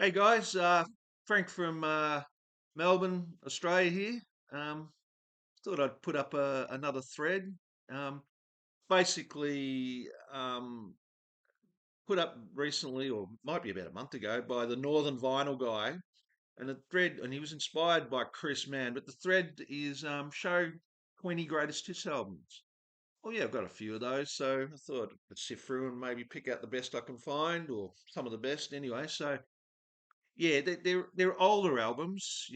Hey guys, Frank from Melbourne, Australia here. Um, Thought I'd put up another thread. Um, Basically, put up recently, or might be about a month ago, by the Northern Vinyl guy, and the thread, and he was inspired by Chris Mann. But the thread is show 20 greatest hits albums. Oh yeah, I've got a few of those, so I thought I'd sift through and maybe pick out the best I can find, or some of the best anyway. So yeah, they're older albums,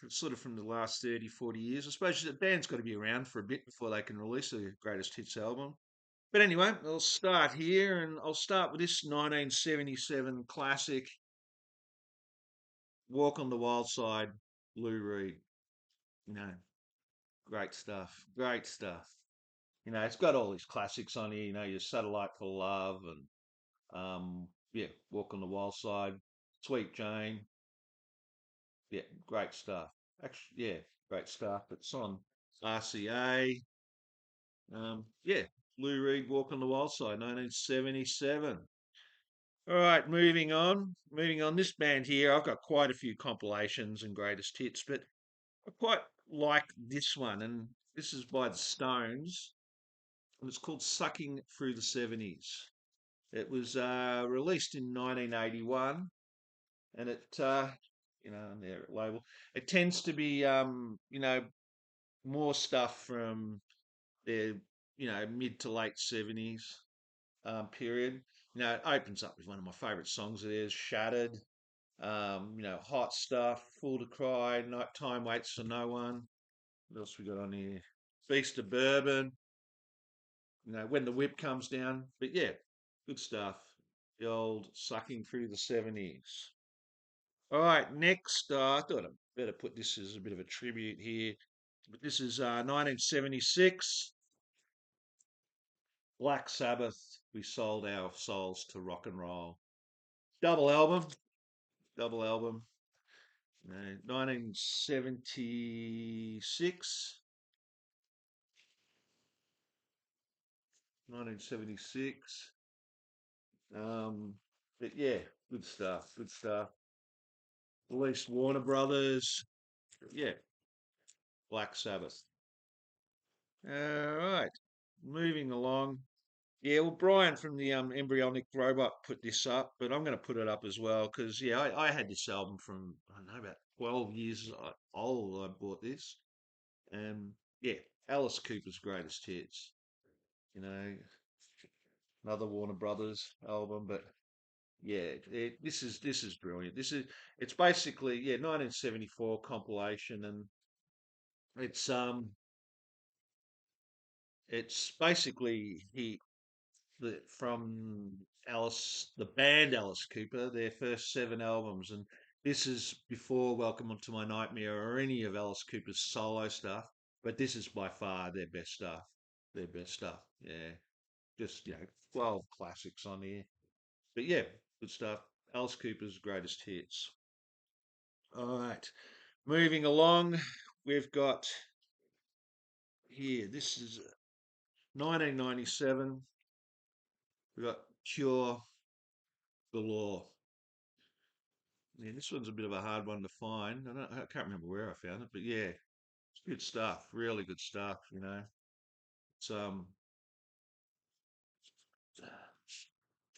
sort of from the last 30, 40 years. I suppose the band's got to be around for a bit before they can release a greatest hits album. But anyway, I'll start here and I'll start with this 1977 classic, Walk on the Wild Side, Lou Reed. You know, great stuff, great stuff. It's got all these classics on here, your Satellite for Love yeah, Walk on the Wild Side, Sweet Jane. Yeah, great stuff. Actually, yeah, great stuff. It's on RCA. Yeah, Lou Reed, Walk on the Wild Side, 1977. All right, moving on. Moving on. This band here, I've got quite a few compilations and greatest hits, but I quite like this one, and this is by the Stones, and it's called "Sucking Through the '70s." It was released in 1981, and on their label, it tends to be, more stuff from their, mid to late 70s period. It opens up with one of my favourite songs of theirs, Shattered. Hot Stuff, Fool to Cry, Time Waits for No One. What else we got on here? Beast of Bourbon, When the Whip Comes Down. But yeah, good stuff. The old Sucking Through the '70s. All right, next, I thought I'd better put this as a bit of a tribute here. But this is 1976. Black Sabbath, we sold our souls to rock and roll. Double album, double album. 1976, 1976. But yeah, good stuff, good stuff. Released Warner Brothers. Yeah, Black Sabbath. All right, moving along. Yeah, well, Brian from the Embryonic Robot put this up, but I'm going to put it up as well because yeah, I had this album from I don't know about 12 years old. I bought this, and yeah, Alice Cooper's greatest hits. You know, another Warner Brothers album, but yeah, this is brilliant. It's basically yeah 1974 compilation, and it's um it's basically from the band Alice Cooper, their first seven albums, and this is before Welcome to My Nightmare or any of Alice Cooper's solo stuff. But this is by far their best stuff. Their best stuff. Yeah, just 12 classics on here. But yeah, good stuff. Alice Cooper's greatest hits. All right, moving along, we've got here. This is 1997. We've got Cure Galore. Yeah, this one's a bit of a hard one to find. I can't remember where I found it, but yeah, it's good stuff. Really good stuff. It's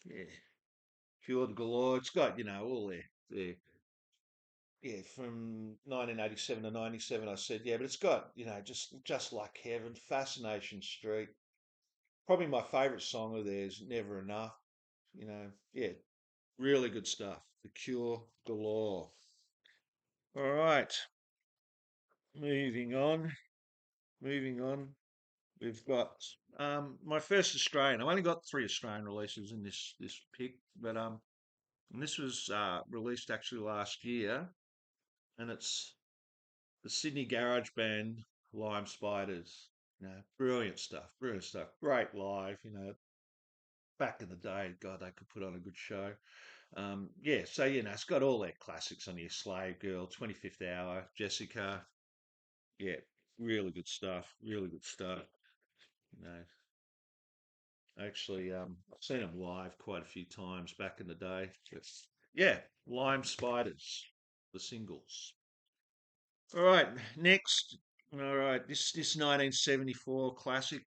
yeah, Cured Galore. It's got all their yeah from 1987 to 97. I said yeah, but it's got just like heaven, Fascination Street. Probably my favourite song of theirs, Never Enough. Yeah, really good stuff. The Cure Galore. All right, moving on. Moving on. We've got my first Australian. I've only got three Australian releases in this pick, but and this was released actually last year, and it's the Sydney Garage Band Lime Spiders. Brilliant stuff, brilliant stuff. Great live. Back in the day, God, they could put on a good show. Yeah, so it's got all their classics on here: Slave Girl, 25th Hour, Jessica. Yeah, really good stuff. Really good stuff. You know, Actually, I've seen them live quite a few times back in the day. Yeah, Lime Spiders, the singles. All right, next. All right, this 1974 classic.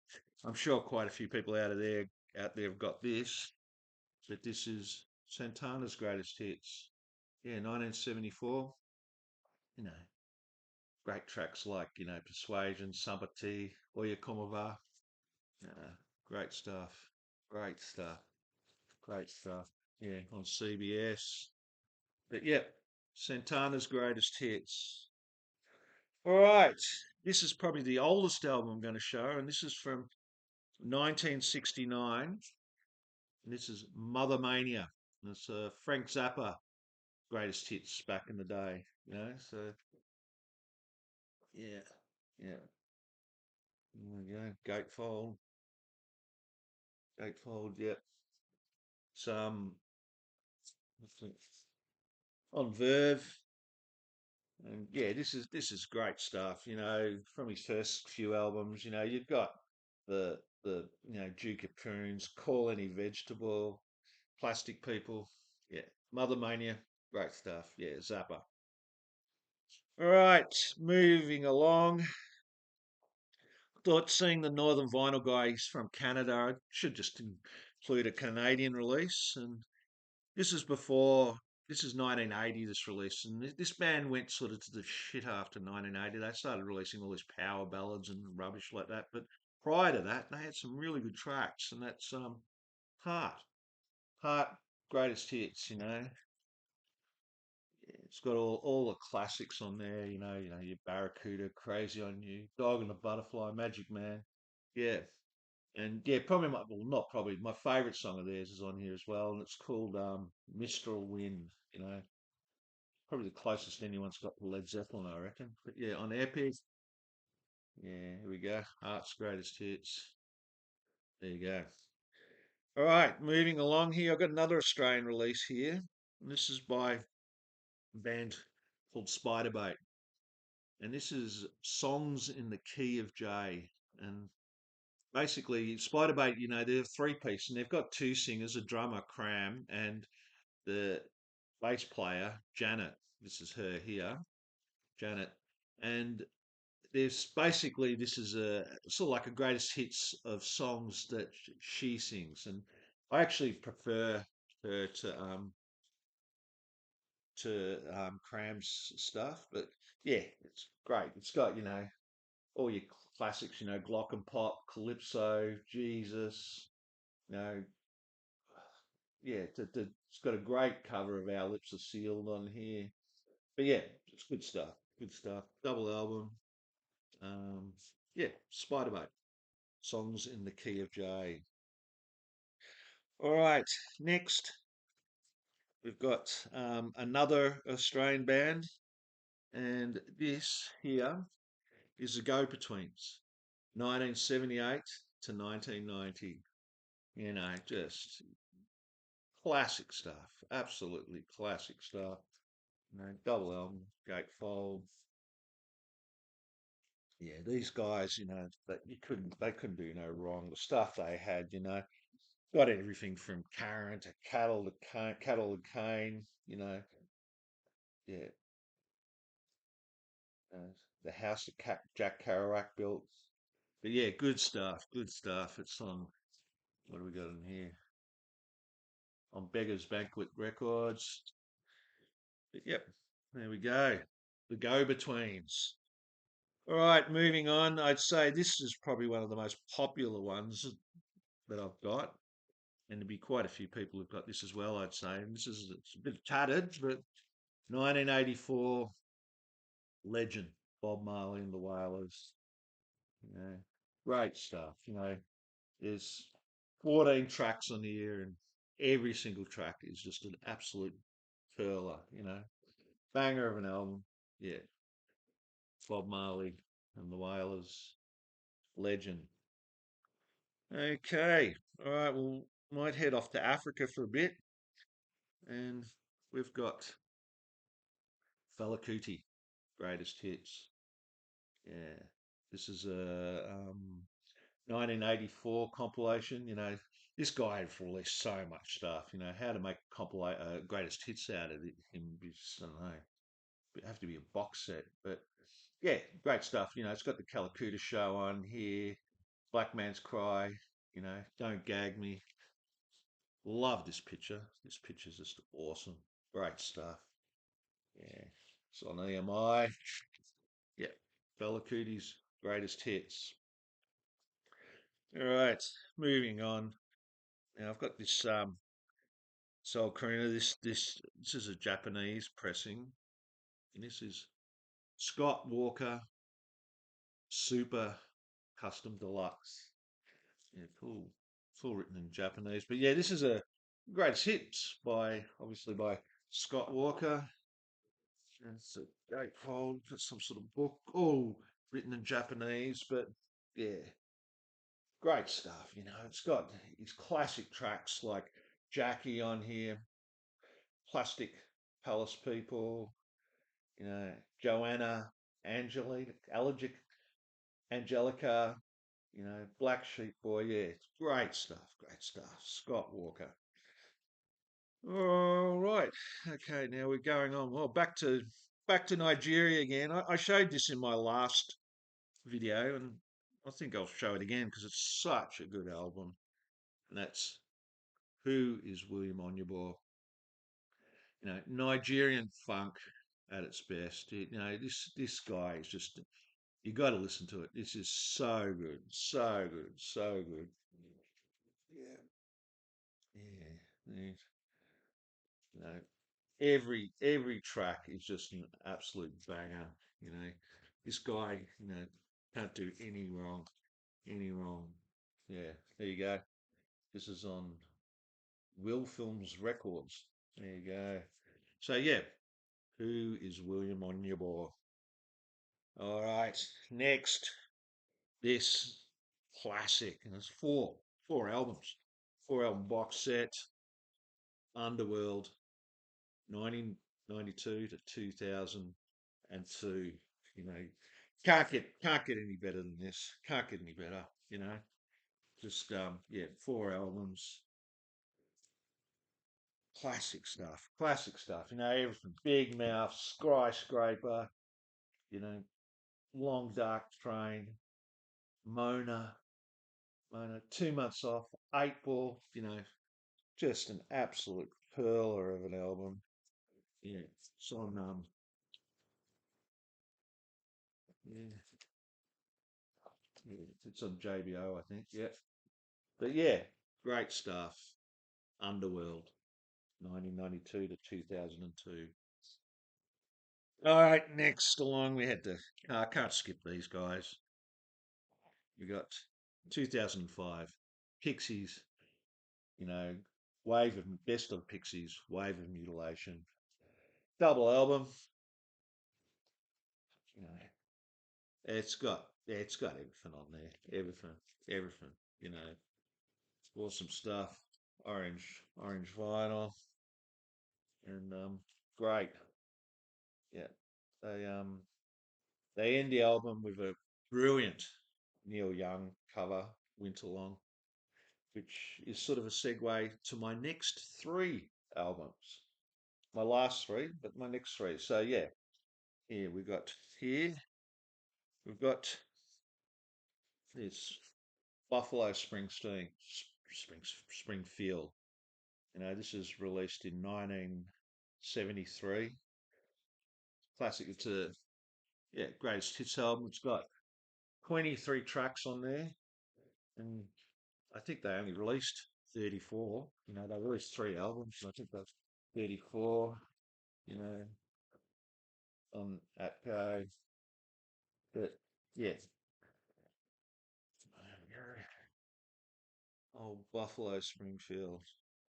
I'm sure quite a few people out there have got this, but this is Santana's greatest hits. Yeah, 1974. You know, great tracks like Persuasion, Sympathy, Oya Como Va. Uh, great stuff. Great stuff. Great stuff. Yeah, on CBS. But yeah, Santana's greatest hits. All right, this is probably the oldest album I'm going to show, and this is from 1969. And this is Mother Mania. And it's Frank Zappa greatest hits back in the day. So yeah, yeah. There we go. Gatefold. Yep. Some on Verve. And yeah, this is great stuff. From his first few albums. You've got the Duke of Prunes, Call Any Vegetable, Plastic People. Yeah, Mother Mania, great stuff. Yeah, Zappa. All right, moving along. Thought seeing the Northern Vinyl guy, he's from Canada. I should just include a Canadian release, and this is before. This is 1980. This release, and this band went sort of to the shit after 1980. They started releasing all these power ballads and rubbish like that. But prior to that, they had some really good tracks, and that's Heart, Heart, greatest hits. It's got all the classics on there. Your Barracuda, Crazy on You, Dog and the Butterfly, Magic Man. Yeah, and yeah, probably well, not probably my favourite song of theirs is on here as well, and it's called Mistral Wind. Probably the closest anyone's got to Led Zeppelin, I reckon. But yeah, on Epic, yeah, here we go. Art's greatest hits. There you go. All right, moving along here. I've got another Australian release here. And this is by a band called Spiderbait. And this is Songs in the Key of J. And basically, Spiderbait, they're three piece and they've got two singers, a drummer, Cram, and the bass player, Janet. This is her here, Janet. And this is a sort of like a greatest hits of songs that she sings, and I actually prefer her to Cram's stuff, but yeah, it's great. It's got all your classics, Glock and Pop, Calypso, Jesus, you know, yeah, it's got a great cover of Our Lips Are Sealed on here, but yeah, it's good stuff. Good stuff. Double album. Um, yeah, Spider-Mate. Songs in the Key of J. All right, next we've got another Australian band, and this here is the Go Betweens, 1978 to 1990. Just classic stuff, absolutely classic stuff. Double album, gatefold. Yeah, these guys, that they couldn't do no wrong. The stuff they had, got everything from Karen to cattle and cane. Yeah, uh, the house that Jack Kerouac built. But yeah, good stuff. Good stuff. It's on. What do we got in here? On Beggars Banquet Records. But yep, there we go. The Go Betweens. All right, moving on. I'd say this is probably one of the most popular ones that I've got, and there'd be quite a few people who've got this as well. I'd say, and it's a bit tattered, but 1984 legend Bob Marley and the Wailers. You know, great stuff. There's 14 tracks on here, and every single track is just an absolute curler. Banger of an album. Yeah, Bob Marley and the Wailers, legend. Okay, all right. Well, might head off to Africa for a bit, and we've got Fela Kuti, greatest hits. Yeah, this is a 1984 compilation. this guy had released so much stuff. You know, how to make compilate greatest hits out of him. I don't know. It'd have to be a box set, but yeah, great stuff. You know, it's got the Calacuta show on here, Black Man's Cry. You know, Don't Gag Me. Love this picture. This picture's just awesome. Great stuff. Yeah, it's on EMI. Yeah, Bella Cootie's greatest hits. All right, moving on. Now I've got this Soul Crooner. This is a Japanese pressing, and this is Scott Walker Super Custom Deluxe. Yeah, full written in Japanese. But yeah, this is a greatest hits by obviously by Scott Walker. It's a gatefold, it's some sort of book, all written in Japanese, but yeah, great stuff. You know, it's got his classic tracks like Jackie on here, Plastic Palace People, you know, Joanna, Angelica, you know, Black Sheep Boy. Yeah, it's great stuff, great stuff. Scott Walker. All right. Okay, now we're going on. Well, back to Nigeria again. I showed this in my last video, and I think I'll show it again because it's such a good album. And that's Who is William Onyeabor? You know, Nigerian funk at its best. You know, this guy is just you got to listen to it. This is so good, so good, so good. Yeah, yeah. You know, every track is just an absolute banger. You know, this guy, you know, can't do any wrong, any wrong. Yeah, there you go. This is on Will Films Records. There you go. So yeah, who is William Onyeabor? All right, next this classic, and it's four albums, four album box set, Underworld, 1992 to 2002. You know, can't get any better than this. Can't get any better. You know, just yeah, four albums, classic stuff. Classic stuff. You know, everything. Big Mouth, Skyscraper. You know, Long Dark Train, Mona, Mona. 2 months off, Eight Ball. You know, just an absolute pearler of an album. Yeah, it's on yeah, yeah, it's on JBO, I think. Yeah. But yeah, great stuff. Underworld, 1992 to 2002. All right, next along we had to. I can't skip these guys. We got 2005, Pixies. You know, wave of best of Pixies, wave of mutilation, double album. You know, it's got everything on there, everything. You know, awesome stuff. Orange vinyl, and great. Yeah, they end the album with a brilliant Neil Young cover, Winter Long, which is sort of a segue to my next three albums. My last three, but my next three. So yeah, here we got here we've got this Buffalo Springfield. You know, this is released in 1973. Classic. It's a yeah greatest hits album. It's got 23 tracks on there, and I think they only released 34. You know, they released three albums, and I think that's 34. You know, on APCO. But yeah, old Buffalo Springfield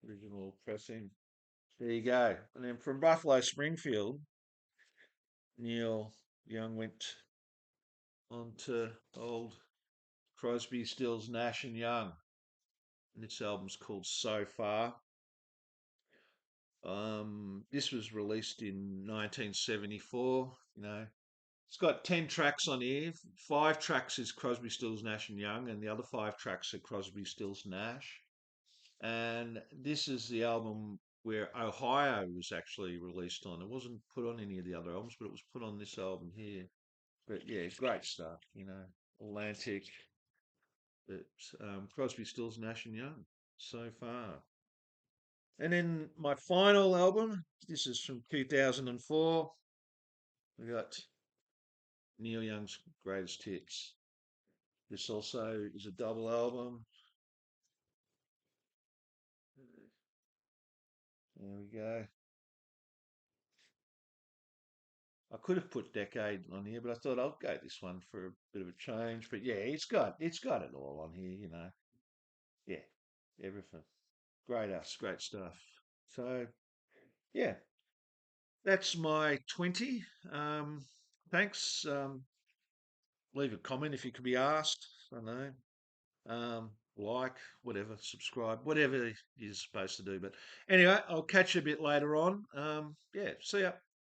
original pressing. There you go. And then from Buffalo Springfield, Neil Young went on to old Crosby, Stills, Nash and Young. And this album's called So Far. This was released in 1974. You know, it's got 10 tracks on here. Five tracks is Crosby, Stills, Nash and Young, and the other five tracks are Crosby, Stills, Nash. And this is the album where Ohio was actually released on. It wasn't put on any of the other albums, but it was put on this album here. But yeah, great stuff, Atlantic, but Crosby, Stills, Nash and Young so far. And then my final album, this is from 2004. We got Neil Young's Greatest Hits. This also is a double album. There we go. I could have put decade on here, but I thought I'll go this one for a bit of a change. But yeah, it's got it all on here. Yeah, everything. Great stuff. So yeah, that's my 20. Thanks. Leave a comment if you could be asked. I don't know. Like, whatever, subscribe, whatever you're supposed to do. But anyway, I'll catch you a bit later on. Yeah, see ya.